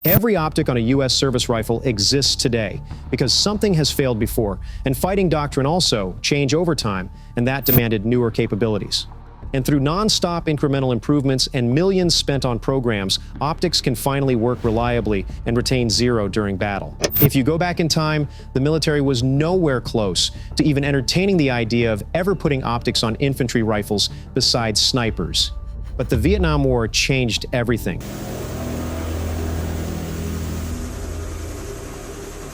Every optic on a U.S. service rifle exists today because something has failed before, and fighting doctrine also changed over time, and that demanded newer capabilities. And through non-stop incremental improvements and millions spent on programs, optics can finally work reliably and retain zero during battle. If you go back in time, the military was nowhere close to even entertaining the idea of ever putting optics on infantry rifles besides snipers. But the Vietnam War changed everything.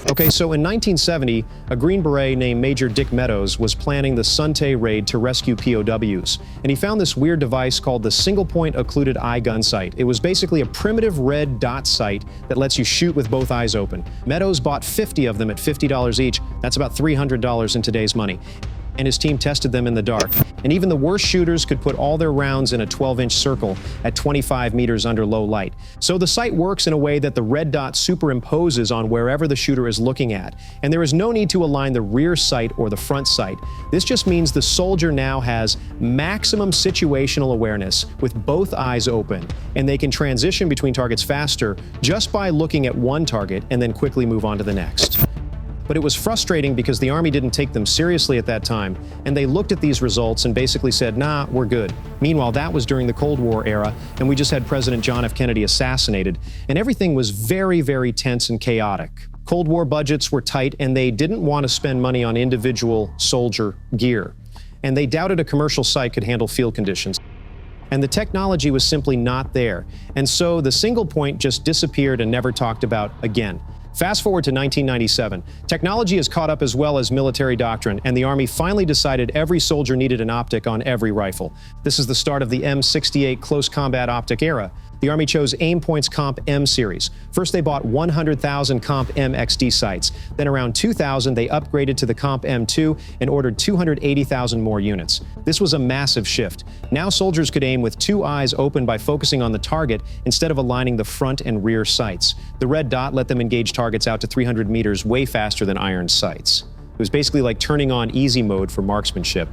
Okay, so in 1970, a Green Beret named Major Dick Meadows was planning the Sun Tay raid to rescue POWs, and he found this weird device called the Singlepoint Occluded Eye Gun Sight. It was basically a primitive red dot sight that lets you shoot with both eyes open. Meadows bought 50 of them at $50 each. That's about $300 in today's money. And his team tested them in the dark. And even the worst shooters could put all their rounds in a 12-inch circle at 25 meters under low light. So the sight works in a way that the red dot superimposes on wherever the shooter is looking at. And there is no need to align the rear sight or the front sight. This just means the soldier now has maximum situational awareness with both eyes open, and they can transition between targets faster just by looking at one target and then quickly move on to the next. But it was frustrating because the Army didn't take them seriously at that time, and they looked at these results and basically said, nah, we're good. Meanwhile, that was during the Cold War era, and we just had President John F. Kennedy assassinated, and everything was very, very tense and chaotic. Cold War budgets were tight, and they didn't want to spend money on individual soldier gear. And they doubted a commercial site could handle field conditions. And the technology was simply not there. And so the single point just disappeared and never talked about again. Fast forward to 1997. Technology has caught up as well as military doctrine, and the Army finally decided every soldier needed an optic on every rifle. This is the start of the M68 close combat optic era. The Army chose Aimpoint's Comp M series. First, they bought 100,000 Comp M XD sights. Then around 2000, they upgraded to the Comp M2 and ordered 280,000 more units. This was a massive shift. Now soldiers could aim with two eyes open by focusing on the target instead of aligning the front and rear sights. The red dot let them engage targets out to 300 meters way faster than iron sights. It was basically like turning on easy mode for marksmanship.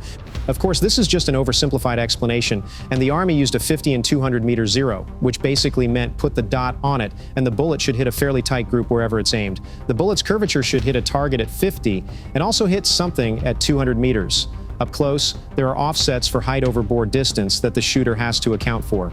Of course, this is just an oversimplified explanation, and the Army used a 50 and 200 meter zero, which basically meant put the dot on it, and the bullet should hit a fairly tight group wherever it's aimed. The bullet's curvature should hit a target at 50 and also hit something at 200 meters. Up close, there are offsets for height over bore distance that the shooter has to account for.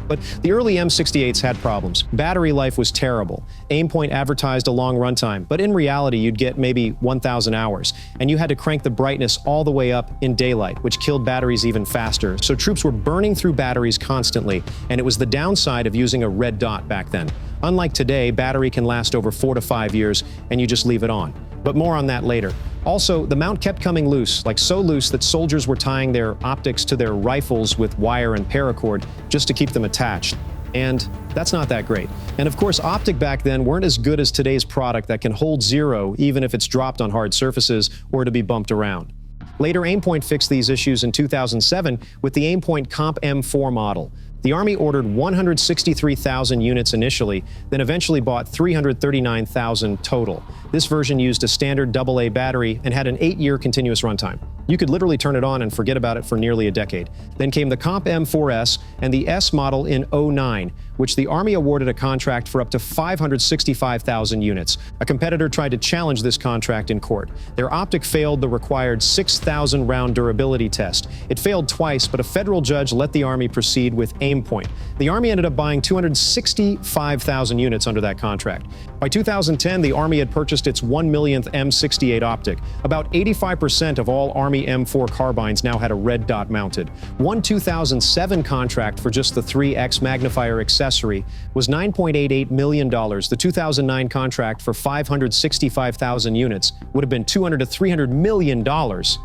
But the early M68s had problems. Battery life was terrible. Aimpoint advertised a long runtime, but in reality you'd get maybe 1,000 hours, and you had to crank the brightness all the way up in daylight, which killed batteries even faster. So troops were burning through batteries constantly, and it was the downside of using a red dot back then. Unlike today, battery can last over 4 to 5 years, and you just leave it on. But more on that later. Also, the mount kept coming loose, like so loose that soldiers were tying their optics to their rifles with wire and paracord just to keep them attached. And that's not that great. And of course, optic back then weren't as good as today's product that can hold zero even if it's dropped on hard surfaces or to be bumped around. Later, Aimpoint fixed these issues in 2007 with the Aimpoint Comp M4 model. The Army ordered 163,000 units initially, then eventually bought 339,000 total. This version used a standard AA battery and had an 8-year continuous runtime. You could literally turn it on and forget about it for nearly a decade. Then came the Comp M4S and the S model in 2009, which the Army awarded a contract for up to 565,000 units. A competitor tried to challenge this contract in court. Their optic failed the required 6,000 round durability test. It failed twice, but a federal judge let the Army proceed with Aimpoint. The Army ended up buying 265,000 units under that contract. By 2010, the Army had purchased its 1 millionth M68 optic. About 85% of all Army M4 carbines now had a red dot mounted. One 2007 contract for just the 3X magnifier accessory was $9.88 million. The 2009 contract for 565,000 units would have been $200 to $300 million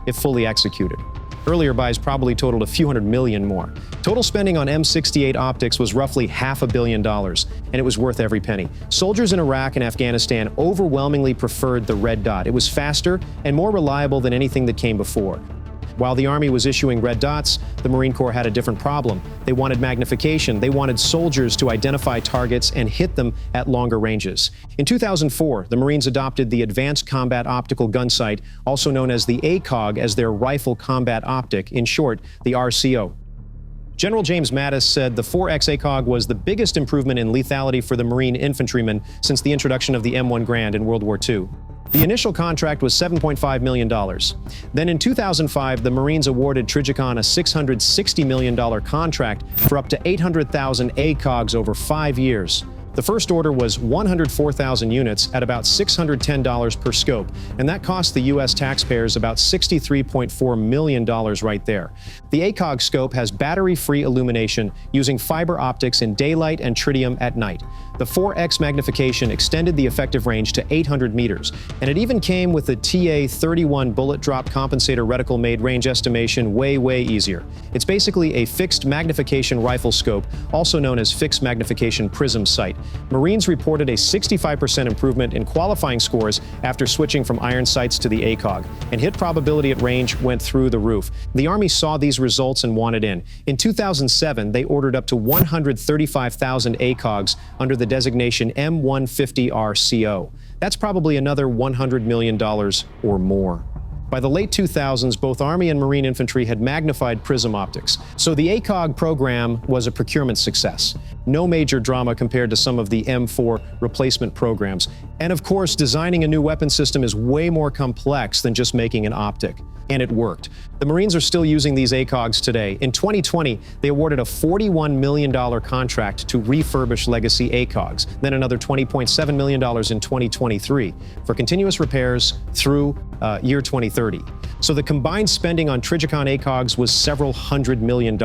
if fully executed. Earlier buys probably totaled a few hundred million more. Total spending on M68 optics was roughly $500 million, and it was worth every penny. Soldiers in Iraq and Afghanistan overwhelmingly preferred the red dot. It was faster and more reliable than anything that came before. While the Army was issuing red dots, the Marine Corps had a different problem. They wanted magnification. They wanted soldiers to identify targets and hit them at longer ranges. In 2004, the Marines adopted the Advanced Combat Optical Gun Sight, also known as the ACOG, as their rifle combat optic, in short, the RCO. General James Mattis said the 4X ACOG was the biggest improvement in lethality for the Marine infantrymen since the introduction of the M1 Garand in World War II. The initial contract was $7.5 million. Then in 2005, the Marines awarded Trijicon a $660 million contract for up to 800,000 ACOGs over 5 years. The first order was 104,000 units at about $610 per scope, and that cost the U.S. taxpayers about $63.4 million right there. The ACOG scope has battery-free illumination using fiber optics in daylight and tritium at night. The 4X magnification extended the effective range to 800 meters, and it even came with the TA-31 bullet drop compensator reticle made range estimation way easier. It's basically a fixed magnification rifle scope, also known as fixed magnification prism sight. Marines reported a 65% improvement in qualifying scores after switching from iron sights to the ACOG, and hit probability at range went through the roof. The Army saw these results and wanted in. In 2007, they ordered up to 135,000 ACOGs under the designation M150RCO. That's probably another $100 million or more. By the late 2000s, both Army and Marine infantry had magnified prism optics, so the ACOG program was a procurement success. No major drama compared to some of the M4 replacement programs. And of course, designing a new weapon system is way more complex than just making an optic. And it worked. The Marines are still using these ACOGs today. In 2020, they awarded a $41 million contract to refurbish legacy ACOGs, then another $20.7 million in 2023 for continuous repairs through year 2030. So the combined spending on Trijicon ACOGs was several $100 million.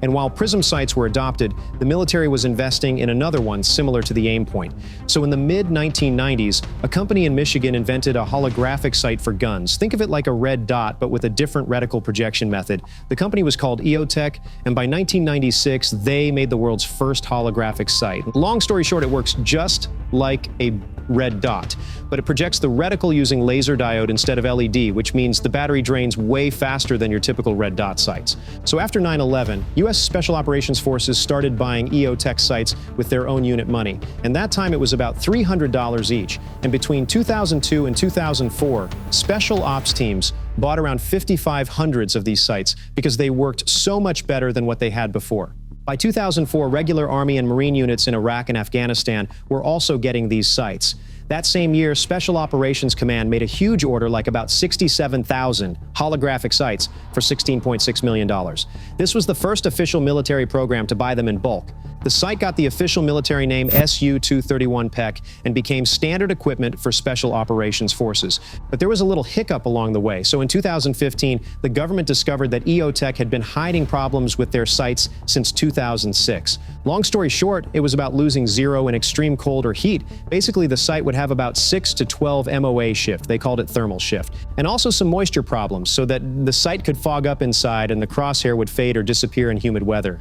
And while prism sights were adopted, the military was investing in another one similar to the Aimpoint. So in the mid-1990s, a company in Michigan invented a holographic sight for guns. Think of it like a red dot, but with a different reticle projection method. The company was called EOTech, and by 1996, they made the world's first holographic sight. Long story short, it works just like a red dot, but it projects the reticle using laser diode instead of LED, which means the battery drains way faster than your typical red dot sights. So after 9/11, U.S. Special Operations Forces started buying EOTech sights with their own unit money, and that time it was about $300 each. And between 2002 and 2004, special ops teams bought around 5,500 of these sights because they worked so much better than what they had before. By 2004, regular Army and Marine units in Iraq and Afghanistan were also getting these sights. That same year, Special Operations Command made a huge order, like about 67,000 holographic sights for $16.6 million. This was the first official military program to buy them in bulk. The sight got the official military name SU-231 PEC and became standard equipment for Special Operations Forces. But there was a little hiccup along the way. So in 2015, the government discovered that EOTech had been hiding problems with their sights since 2006. Long story short, it was about losing zero in extreme cold or heat. Basically, the sight would have about 6 to 12 MOA shift. They called it thermal shift. And also some moisture problems so that the sight could fog up inside and the crosshair would fade or disappear in humid weather.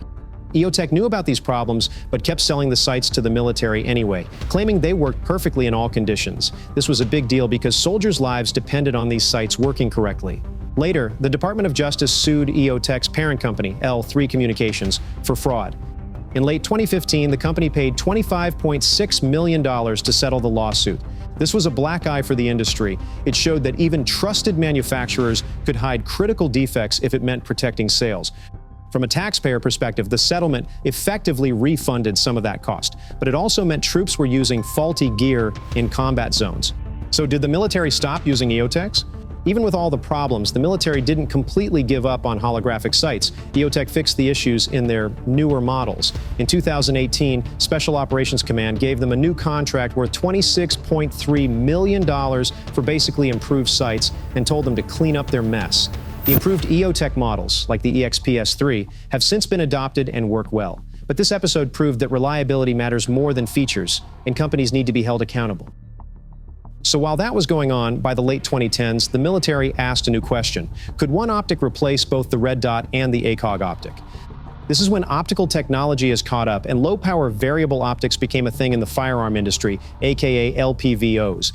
EOTech knew about these problems, but kept selling the sights to the military anyway, claiming they worked perfectly in all conditions. This was a big deal because soldiers' lives depended on these sights working correctly. Later, the Department of Justice sued EOTech's parent company, L3 Communications, for fraud. In late 2015, the company paid $25.6 million to settle the lawsuit. This was a black eye for the industry. It showed that even trusted manufacturers could hide critical defects if it meant protecting sales. From a taxpayer perspective, the settlement effectively refunded some of that cost, but it also meant troops were using faulty gear in combat zones. So did the military stop using EOTechs? Even with all the problems, the military didn't completely give up on holographic sights. EOTech fixed the issues in their newer models. In 2018, Special Operations Command gave them a new contract worth $26.3 million for basically improved sights and told them to clean up their mess. The improved EOTech models, like the EXP-S3, have since been adopted and work well. But this episode proved that reliability matters more than features, and companies need to be held accountable. So while that was going on, by the late 2010s, the military asked a new question. Could one optic replace both the red dot and the ACOG optic? This is when optical technology has caught up and low-power variable optics became a thing in the firearm industry, aka LPVOs.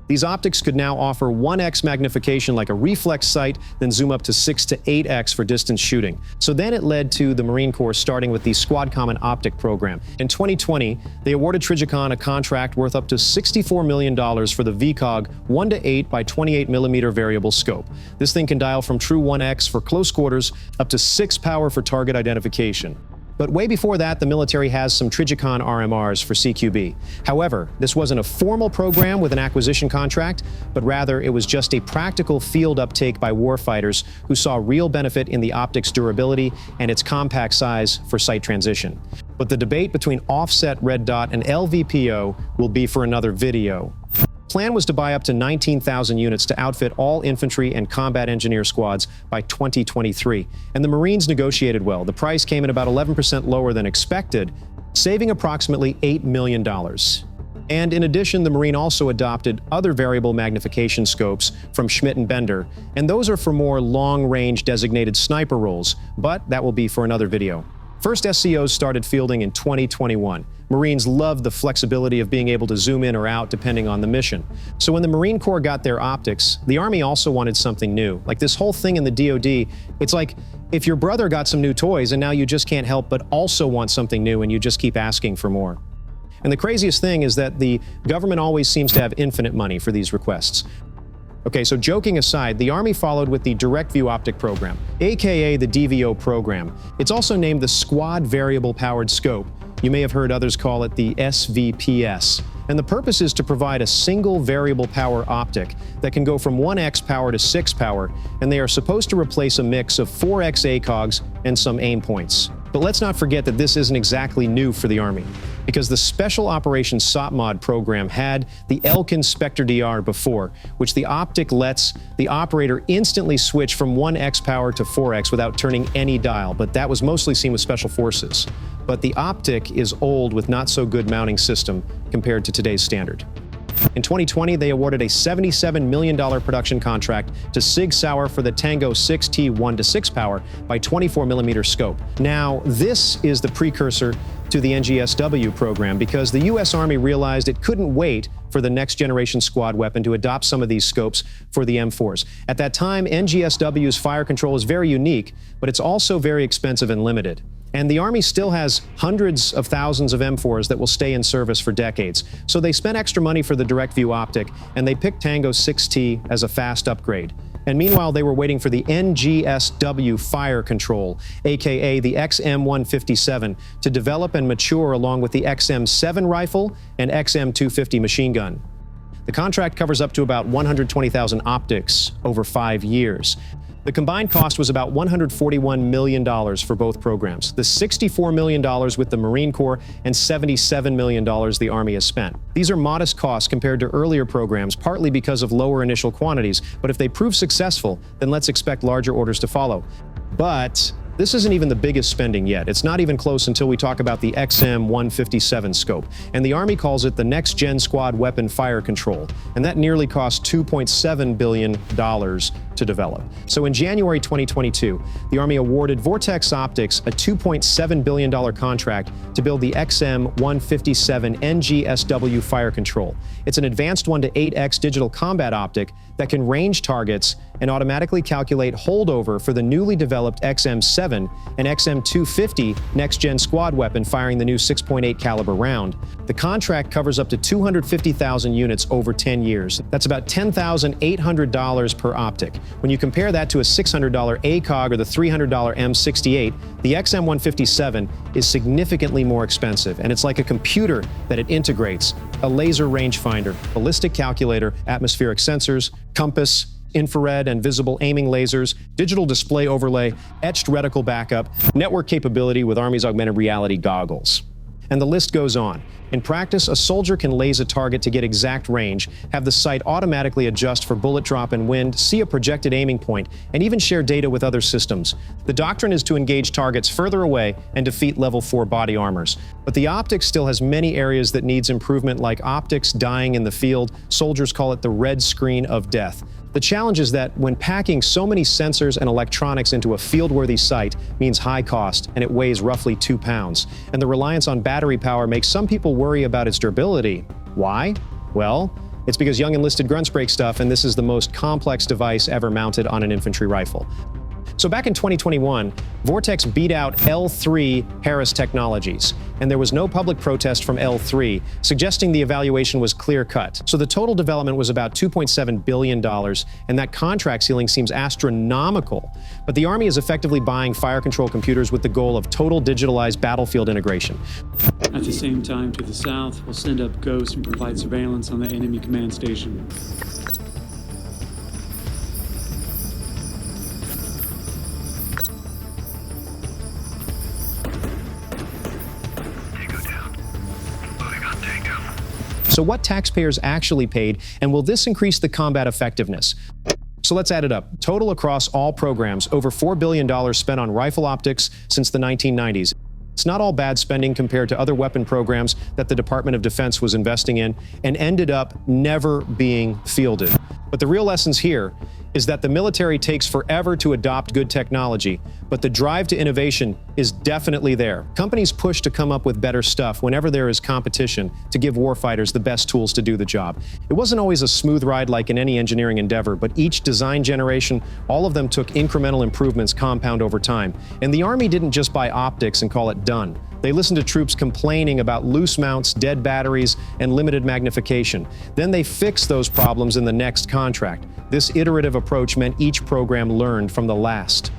These optics could now offer 1x magnification like a reflex sight, then zoom up to 6 to 8x for distance shooting. So then it led to the Marine Corps starting with the Squad Common Optic program. In 2020, they awarded Trijicon a contract worth up to $64 million for the VCOG 1:8 by 28 millimeter variable scope. This thing can dial from true 1x for close quarters up to 6 power for target identification. But way before that, the military has some Trijicon RMRs for CQB. However, this wasn't a formal program with an acquisition contract, but rather it was just a practical field uptake by warfighters who saw real benefit in the optic's durability and its compact size for sight transition. But the debate between offset red dot and LVPO will be for another video. Plan was to buy up to 19,000 units to outfit all infantry and combat engineer squads by 2023. And the Marines negotiated well. The price came in about 11% lower than expected, saving approximately $8 million. And in addition, the Marine also adopted other variable magnification scopes from Schmidt and Bender, and those are for more long-range designated sniper roles, but that will be for another video. First SCOs started fielding in 2021. Marines loved the flexibility of being able to zoom in or out depending on the mission. So when the Marine Corps got their optics, the Army also wanted something new. Like this whole thing in the DoD, it's like if your brother got some new toys and now you just can't help but also want something new and you just keep asking for more. And the craziest thing is that the government always seems to have infinite money for these requests. Okay, so joking aside, the Army followed with the Direct View Optic program, aka the DVO program. It's also named the Squad Variable Powered Scope. You may have heard others call it the SVPS. And the purpose is to provide a single variable power optic that can go from 1x power to 6 power, and they are supposed to replace a mix of 4x ACOGs and some aim points. But let's not forget that this isn't exactly new for the Army, because the Special Operations SOPMOD program had the Elkin Spectre DR before, which the optic lets the operator instantly switch from 1x power to 4x without turning any dial, but that was mostly seen with Special Forces. But the optic is old with not so good mounting system compared to today's standard. In 2020, they awarded a $77 million production contract to Sig Sauer for the Tango 6T 1-6 power by 24 millimeter scope. Now, this is the precursor to the NGSW program because the U.S. Army realized it couldn't wait for the next generation squad weapon to adopt some of these scopes for the M4s. At that time, NGSW's fire control is very unique, but it's also very expensive and limited. And the Army still has hundreds of thousands of M4s that will stay in service for decades. So they spent extra money for the Direct View Optic, and they picked Tango 6T as a fast upgrade. And meanwhile, they were waiting for the NGSW fire control, aka the XM157, to develop and mature along with the XM7 rifle and XM250 machine gun. The contract covers up to about 120,000 optics over 5 years. The combined cost was about $141 million for both programs, the $64 million with the Marine Corps and $77 million the Army has spent. These are modest costs compared to earlier programs, partly because of lower initial quantities, but if they prove successful, then let's expect larger orders to follow. But this isn't even the biggest spending yet. It's not even close until we talk about the XM157 scope, and the Army calls it the Next Gen Squad Weapon Fire Control, and that nearly cost $2.7 billion to develop. So in January 2022, the Army awarded Vortex Optics a $2.7 billion contract to build the XM157 NGSW Fire Control. It's an advanced 1-8x digital combat optic that can range targets and automatically calculate holdover for the newly developed XM7 and XM250 next-gen squad weapon firing the new 6.8 caliber round. The contract covers up to 250,000 units over 10 years. That's about $10,800 per optic. When you compare that to a $600 ACOG or the $300 M68, the XM157 is significantly more expensive, and it's like a computer that it integrates: a laser rangefinder, ballistic calculator, atmospheric sensors, compass, infrared and visible aiming lasers, digital display overlay, etched reticle backup, network capability with Army's augmented reality goggles. And the list goes on. In practice, a soldier can laze a target to get exact range, have the sight automatically adjust for bullet drop and wind, see a projected aiming point, and even share data with other systems. The doctrine is to engage targets further away and defeat level 4 body armors. But the optics still has many areas that needs improvement, like optics dying in the field. Soldiers call it the red screen of death. The challenge is that when packing so many sensors and electronics into a field-worthy sight means high cost, and it weighs roughly 2 pounds. And the reliance on battery power makes some people worry about its durability. Why? Well, It's because young enlisted grunts break stuff, and this is the most complex device ever mounted on an infantry rifle. So back in 2021, Vortex beat out L3 Harris Technologies, and there was no public protest from L3, suggesting the evaluation was clear-cut. So the total development was about $2.7 billion, and that contract ceiling seems astronomical. But the Army is effectively buying fire control computers with the goal of total digitalized battlefield integration. At the same time, to the south, we'll send up Ghost and provide surveillance on the enemy command station. So what taxpayers actually paid, and will this increase the combat effectiveness? So let's add it up. Total across all programs, over $4 billion spent on rifle optics since the 1990s. It's not all bad spending compared to other weapon programs that the Department of Defense was investing in and ended up never being fielded. But the real lessons here is that the military takes forever to adopt good technology, but the drive to innovation is definitely there. Companies push to come up with better stuff whenever there is competition to give warfighters the best tools to do the job. It wasn't always a smooth ride like in any engineering endeavor, but each design generation, all of them took incremental improvements compound over time. And the Army didn't just buy optics and call it done. They listened to troops complaining about loose mounts, dead batteries, and limited magnification. Then they fixed those problems in the next contract. This iterative approach meant each program learned from the last.